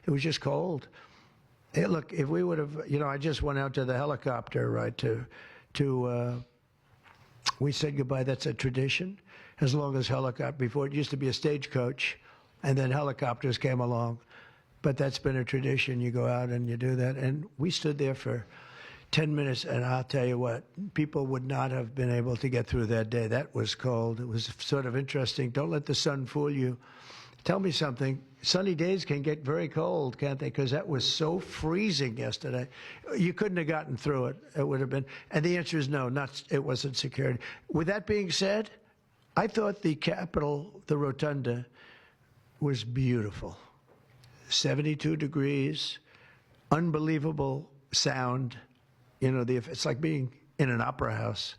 It was just cold. Hey, look, if we would have, I just went out to the helicopter, right, we said goodbye. That's a tradition. As long as before it used to be a stagecoach, and then helicopters came along. But that's been a tradition. You go out and you do that. And we stood there for 10 minutes, and I'll tell you what, people would not have been able to get through that day. That was cold. It was sort of interesting. Don't let the sun fool you. Tell me something. Sunny days can get very cold, can't they? Because that was so freezing yesterday. You couldn't have gotten through it. It would have been. And the answer is no, it wasn't security. With that being said, I thought the Capitol, the Rotunda, was beautiful. 72 degrees, unbelievable sound. It's like being in an opera house.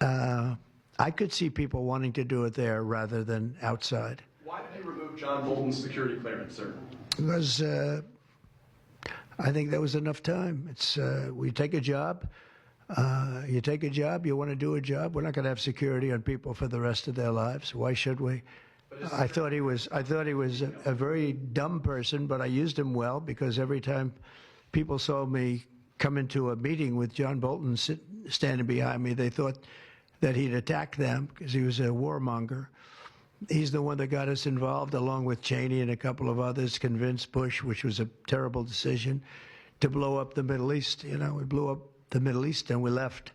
I could see people wanting to do it there rather than outside. Why did you remove John Bolton's security clearance, sir? Because I think that was enough time. It's we take a job. You take a job. You want to do a job. We're not going to have security on people for the rest of their lives. Why should we? I thought he was a very dumb person, but I used him well because every time people saw me come into a meeting with John Bolton standing behind me, they thought that he'd attack them because he was a warmonger. He's the one that got us involved, along with Cheney and a couple of others, convinced Bush, which was a terrible decision, to blow up the Middle East. We blew up the Middle East and we left.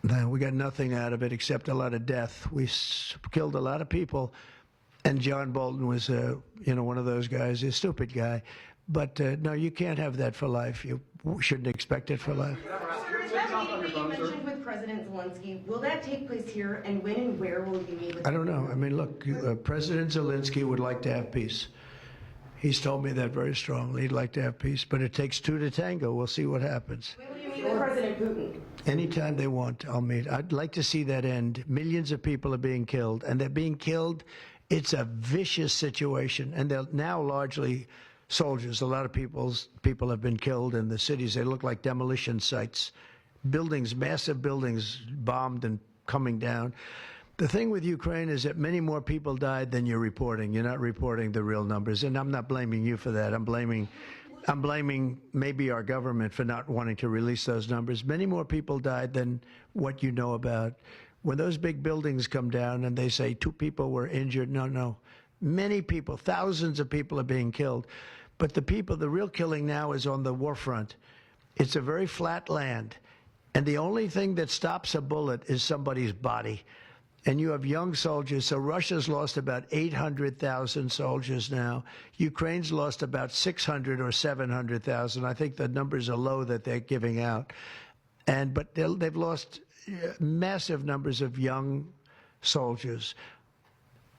We got nothing out of it except a lot of death. We killed a lot of people, and John Bolton was, one of those guys, a stupid guy. But no, you can't have that for life. You shouldn't expect it for life. Is that meeting that you mentioned with President Zelensky, will that take place here, and when and where will you meet with him? I don't know. I mean, look, President Zelensky would like to have peace. He's told me that very strongly. He'd like to have peace, but it takes two to tango. We'll see what happens. When will you meet with President Putin? Anytime they want, I'll meet. I'd like to see that end. Millions of people are being killed, and they're being killed. It's a vicious situation, and they're now largely soldiers. A lot of people have been killed in the cities. They look like demolition sites. Buildings, massive buildings bombed and coming down. The thing with Ukraine is that many more people died than you're reporting. You're not reporting the real numbers, and I'm not blaming you for that. I'm blaming maybe our government for not wanting to release those numbers. Many more people died than what you know about. When those big buildings come down and they say 2 people were injured, no. Many people, thousands of people are being killed. But the real killing now is on the war front. It's a very flat land. And the only thing that stops a bullet is somebody's body. And you have young soldiers. So Russia's lost about 800,000 soldiers now. Ukraine's lost about 600 or 700,000. I think the numbers are low that they're giving out. But they've lost massive numbers of young soldiers.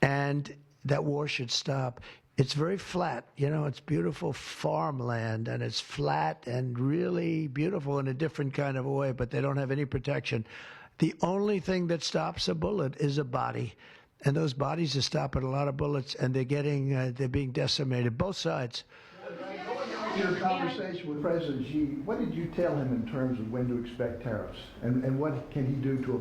And that war should stop. It's very flat, it's beautiful farmland, and it's flat and really beautiful in a different kind of a way, but they don't have any protection. The only thing that stops a bullet is a body, and those bodies are stopping a lot of bullets, and they're being decimated, both sides. In your conversation with President Xi, what did you tell him in terms of when to expect tariffs, and what can he do to